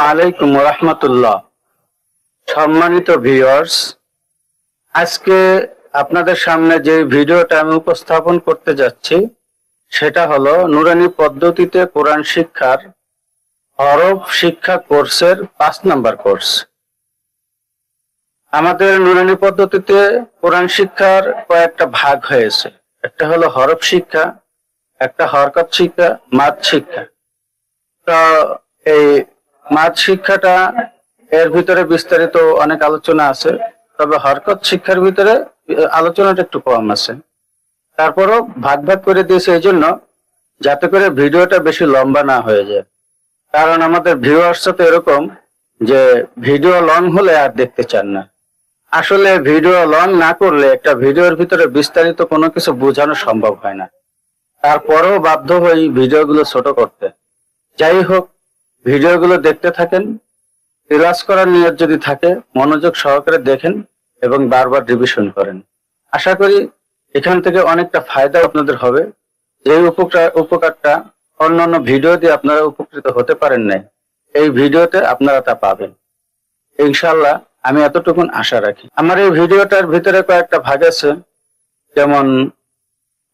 আলাইকুম রাহমাতুল্লাহ। সম্মানিত ভিউয়ার্স, আজকে আপনাদের সামনে যে ভিডিওটা আমি উপস্থাপন করতে যাচ্ছি সেটা হলো নুরানি পদ্ধতিতে কোরআন শিক্ষার হরফ শিক্ষা কোর্সের 5 নাম্বার কোর্স। আমাদের নুরানি পদ্ধতিতে কোরআন শিক্ষার কয়েকটা ভাগ হয়েছে। একটা হলো হরফ শিক্ষা, একটা হরকত শিক্ষা, মাদ শিক্ষা। তো এই মাদ শিক্ষাটা এর ভিতরে বিস্তারিত অনেক আলোচনা আছে, তবে হরকত শিক্ষার ভিতরে আলোচনাটা একটু কম আছে। তারপরও ভাগ ভাগ করে দিয়েছে এই জন্য যাতে করে ভিডিওটা বেশি লম্বা না হয়ে যায়। কারণ আমাদের ভিউয়ার্সরা তো এরকম যে ভিডিও লং হলে আর দেখতে চান না। আসলে ভিডিও লং না করলে একটা ভিডিওর ভিতরে বিস্তারিত কোনো কিছু বোঝানো সম্ভব হয় না। তারপরেও বাধ্য হই ভিডিওগুলো ছোট করতে। যাই হোক, ভিডিওগুলো দেখতে থাকেন। রিলাক্স করার নিয়ত যদি থাকে মনোযোগ সহকারে দেখেন এবং বারবার রিভিশন করেন। আশা করি এখান থেকে অনেকটা ফায়দা আপনাদের হবে। যে উপকারটা অন্যান্য ভিডিও দিয়ে আপনারা উপকৃত হতে পারেন নাই, এই ভিডিওতে আপনারা তা পাবেন ইনশাআল্লাহ। আমি এতটুকুন আশা রাখি। আমার এই ভিডিওটার ভিতরে কয়েকটা ভাগ আছে, যেমন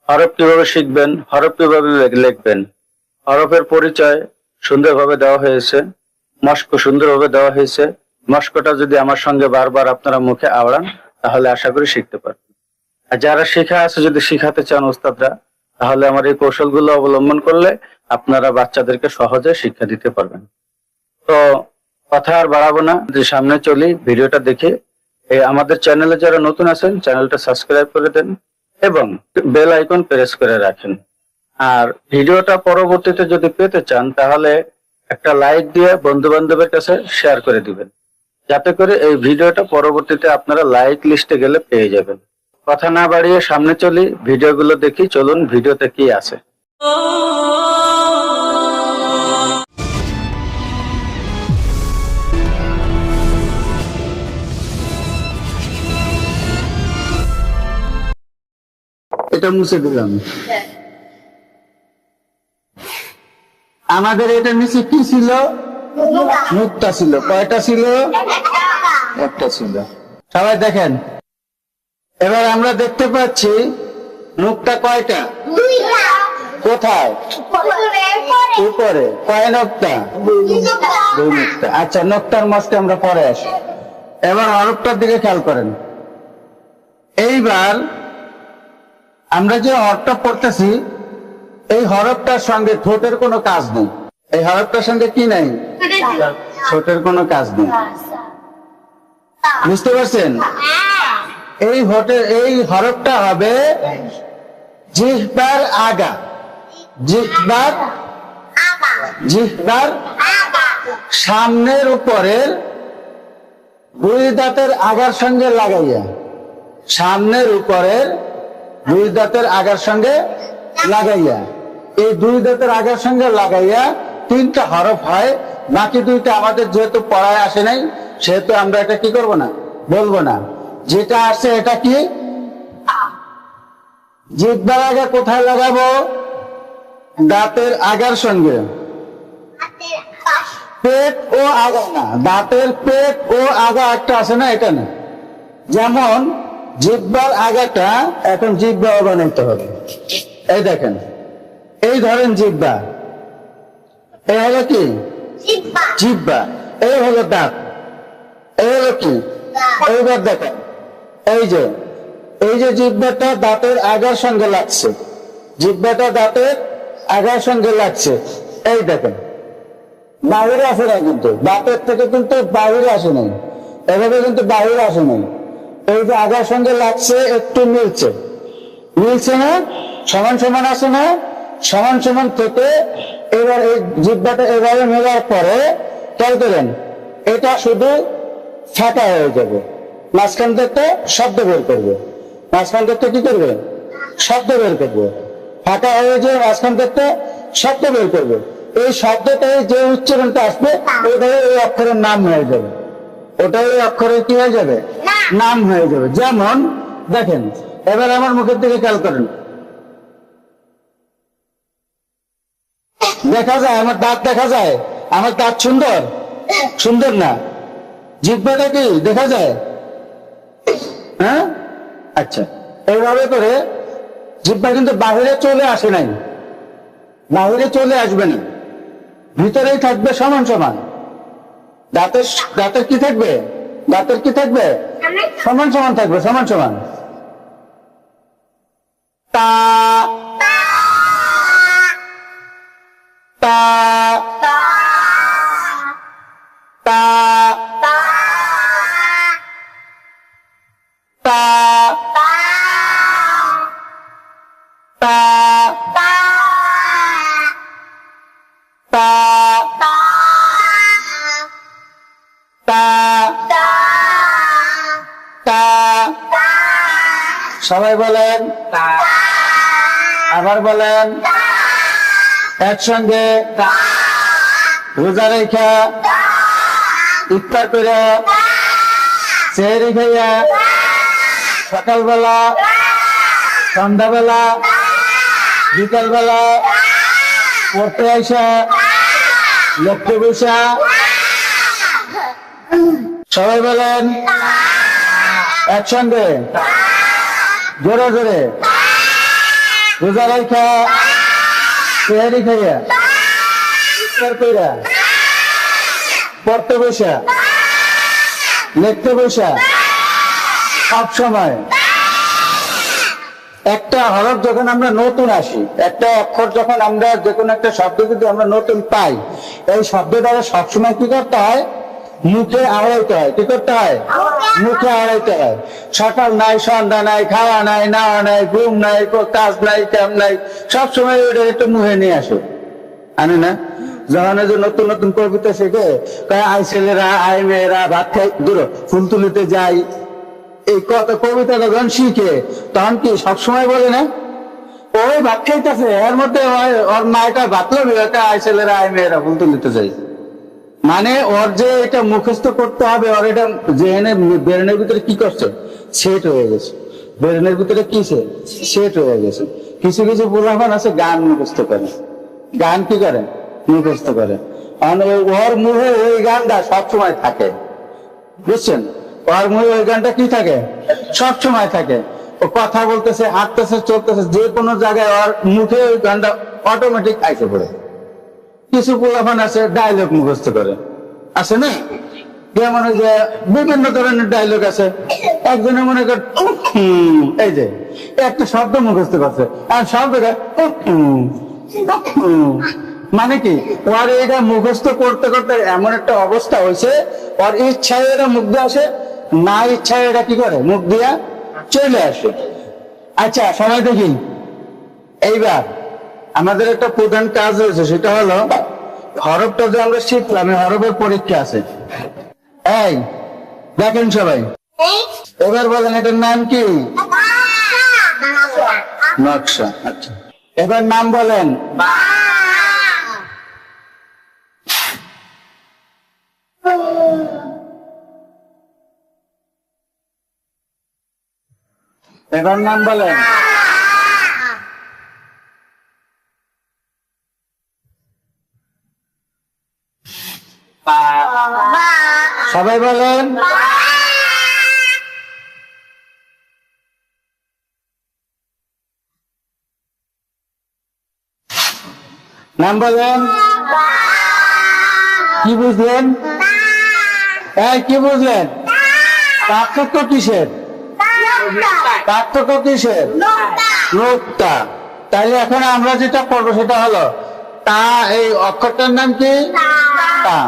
হরফ কিভাবে শিখবেন, হরফ কিভাবে লিখবেন, হরফের পরিচয় সুন্দরভাবে দেওয়া হয়েছে, মস্ক সুন্দরভাবে দেওয়া হয়েছে। মস্কটা যদি আমার সঙ্গে বারবার আপনারা মুখে আওড়ান তাহলে আশা করি শিখতে পারবেন। আর যারা শেখা আছে, যদি শিখাতে চান ওস্তাদরা, তাহলে আমার এই কৌশলগুলো অবলম্বন করলে আপনারা বাচ্চাদেরকে সহজে শিক্ষা দিতে পারবেন। তো কথা আর বাড়াবো না, যে সামনে চলি ভিডিওটা দেখে। আমাদের চ্যানেলে যারা নতুন আছেন চ্যানেলটা সাবস্ক্রাইব করে দেন এবং বেল আইকন প্রেস করে রাখেন। আর ভিডিওটা পরবর্তীতে যদি পেতে চান তাহলে একটা লাইক দিয়ে বন্ধু বান্ধবের কাছে শেয়ার করে দিবেন, যাতে করে এই ভিডিওটা পরবর্তীতে আপনারা লাইক লিস্টে গেলে পেয়ে যাবেন। কথা না বাড়িয়ে সামনে চলি, ভিডিওগুলো দেখি। চলুন ভিডিওতে কি আছে। এটা মুছে দিলাম। আমাদের এটা নিচে কি ছিল? মুক্তা ছিল। কয়টা ছিল? একটা ছিল। সবাই দেখেন, এবার আমরা দেখতে পাচ্ছি মুক্তা কয়টা? কোথায়? উপরে। কয় নক্তা? 2 নক্তা। আচ্ছা, নক্তার মাঝে আমরা পরে আসি। এবার হরফটার দিকে খেয়াল করেন। এইবার আমরা যে হরফটা পড়তেছি, এই হরফটার সঙ্গে ঠোঁটের কোনো কাজ নেই। এই হরফটার সঙ্গে কি নাই? ঠোঁটের কোনো কাজ নেই। বুঝতে পারছেন? এই হরফটা হবে জিহ্বার আগা। জিহ্বার সামনের উপরের 2 দাঁতের আগার সঙ্গে লাগাইয়া, সামনের উপরের 2 দাঁতের আগার সঙ্গে লাগাইয়া, এই 2 দাঁতের আগার সঙ্গে লাগাইয়া 3টা হরফ হয়। বাকি 2টা আমাদের যেহেতু পড়ায় আসে নাই, সেহেতু আমরা এটা কি করব না, বলবো না। যেটা আছে এটা কি? জিহ্বার আগা কোথায় লাগাবো? দাঁতের আগার সঙ্গে। পেট ও আগা না, দাঁতের পেট ও আগা একটা আছে না, এটা না। যেমন জিহ্বার আগাটা এখন জিহ্বা বানাইতে হবে। এই দেখেন, এই ধরেন জিহ্বা, এই হলো কি? জিহ্বা। এই হলো দাঁত, এই হলো কি? এইবার দেখেন, এই যে জিহ্বাটা দাঁতের আগার সঙ্গে লাগছে, জিহ্বাটা দাঁতের আগার সঙ্গে লাগছে। এই দেখেন, বাহিরে আসে না, কিন্তু দাঁতের থেকে কিন্তু বাহিরে আসে নাই, এভাবে কিন্তু বাহিরে আসে নাই। এই যে আগার সঙ্গে লাগছে, একটু মিলছে না? সমান সমান আছে না? সমান সমান থেকে এবার এই জিহ্বাটা এভাবে মেলার পরে খেয়াল করেন, এটা শুধু ফাঁকা হয়ে যাবে। মাঝখান থেকে শব্দ বের করবে, মাঝখান থেকে কি করবে? শব্দ বের করবে। ফাঁকা হয়ে যাবে, মাঝখান থেকে শব্দ বের করবে। এই শব্দটাই যে উচ্চারণটা আসবে ওটাই ওই অক্ষরের নাম হয়ে যাবে, ওটাই ওই অক্ষরের কি হয়ে যাবে? নাম হয়ে যাবে। যেমন দেখেন, এবার আমার মুখের দিকে খেয়াল করেন, দেখা যায় আমার দাঁত, দেখা যায় আমার দাঁত সুন্দর, সুন্দর না? জিহ্বাটা কি দেখা যায়? হ্যাঁ, আচ্ছা। এইভাবে করে জিহ্বা কিন্তু বাহিরে চলে আসে নাই, বাহিরে চলে আসবে না, ভিতরেই থাকবে সমান সমান। দাঁতের দাঁতের কি থাকবে? দাঁতের কি থাকবে? সমান সমান থাকবে, সমান সমান। তা তা তা তা তা তা তা। সবাই বলেন, আবার বলেন একসঙ্গে। রোজা রেখা, ইফতার করে, সেহরি খাইয়া, সকালবেলা, সন্ধ্যাবেলা, বিকালবেলা পড়তে আসা, লক্ষ্য বসা। সবাই বলেন একসঙ্গে, জোরে জোরে। রোজা রেখা, সেহরি খাইয়া, ইফতার কইরা, পড়তে বসা, লিখতে বসা, সব সময়। একটা হরফ যখন আমরা নতুন আসি, একটা অক্ষর যখন আমরা যে কোনো একটা শব্দ যদি আমরা নতুন পাই, এই শব্দ দ্বারা সবসময় কি করতে হয়? মুখে আওড়াইতে হয়। কি করতে হয়? মুখে আওড়াইতে হয়। সকাল নাই, সন্ধ্যা নাই, খাওয়া নাই, নাওয়া নাই, ঘুম নাই, কাজ নাই, কাম নাই, সবসময় ওইটা একটু মুখে নিয়ে আসে, আনে না? যখন নতুন নতুন কবিতা শেখে, আই ছেলেরা, আই মেয়েরা ভাত খাই, দূর ফুল তুলিতে যাই, এই কবিতাটা যখন শিখে তখন কি সবসময় বলে না ওই ভাত খাইতেছে, এর মধ্যে ওর মায়েটা ভাত লবি, আই ছেলেরা, আই মেয়েরা ফুল তুলিতে যাই। মানে ওর যে এটা মুখস্থ করতে হবে, ওর এটা জেনে ব্রেনের ভিতরে কি করছে? সেট হয়ে গেছে। ব্রেনের ভিতরে কি সেট হয়ে গেছে। কিছু কিছু পোলাপান আছে গান মুখস্থ করে, গান কি করে? মুখস্থ করে। ওর মুখে ওই গানটা সবসময় থাকে, বুঝছেন? ওর মুখে ওই গানটা কি থাকে? সবসময় থাকে। ও কথা বলতেছে, হাঁটতেছে, চলতেছে, যে কোনো জায়গায় ওর মুখে ওই গানটা অটোমেটিক আইসে পড়ে। কিছু পোলাপান আছে ডায়লগ মুখস্থ করে, আছে না? যেমন ওই যে বিভিন্ন ধরনের ডায়লগ আছে। একজনে মনে কর এই যে একটা শব্দ মুখস্থ করছে, আর শব্দটা মানে কি ওর এটা মুখস্থ করতে করতে এমন একটা অবস্থা হয়েছে, ওর ইচ্ছায় এটা মুখ দিয়ে আসে, না ইচ্ছায় এটা কি করে? মুখ দিয়া চলে আসে। আচ্ছা সবাই দেখি, এইবার আমাদের একটা প্রধান কাজ হয়েছে, সেটা হলো হরফটা যে আমরা শিখলাম, হরফের পরীক্ষা আছে। এই দেখেন সবাই, এবার বলেন এটার নাম কি? নকশা। আচ্ছা, এবার নাম বলেন। এবার নাম বলেন। সবাই বলেন। নাম বলেন। কি বুঝলেন? কি বুঝলেন? পার্থক্য কিসের? পার্থক্য কিসের? নোক্তা। তাহলে এখন আমরা যেটা করবো সেটা হলো তা, এই অক্ষরটার নাম কি? তা।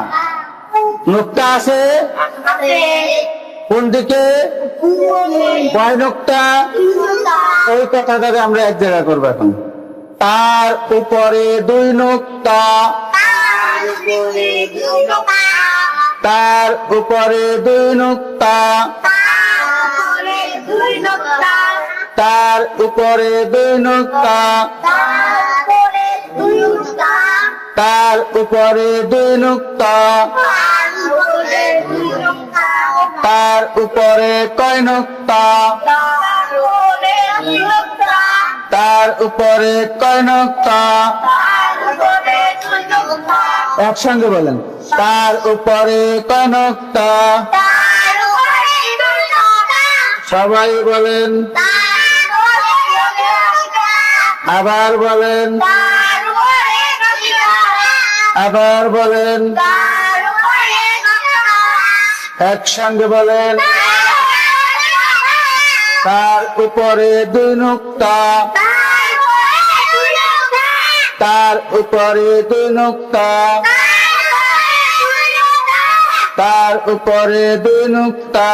নোক্তা আছে কোন দিকে? কয় নোক্তা? ওই কথাটারে আমরা এক জায়গায় করবো এখন। তার উপরে দুই নোক্তা, তার উপরে দুই নোক্তা, তার উপরে দুই নোক্তা, তার উপরে দুই নোক্তা, তার উপরে কয় নোক্তা? তার উপরে কয় নোক্তা? একসঙ্গে বলেন। তার উপরে কনকটা সবাই বলেন আবার বলেন আবার বলেন একসঙ্গে বলেন তার উপরে দুই নুক্তা তার উপরে দুই নুক্তা তার উপরে দুই নুক্তা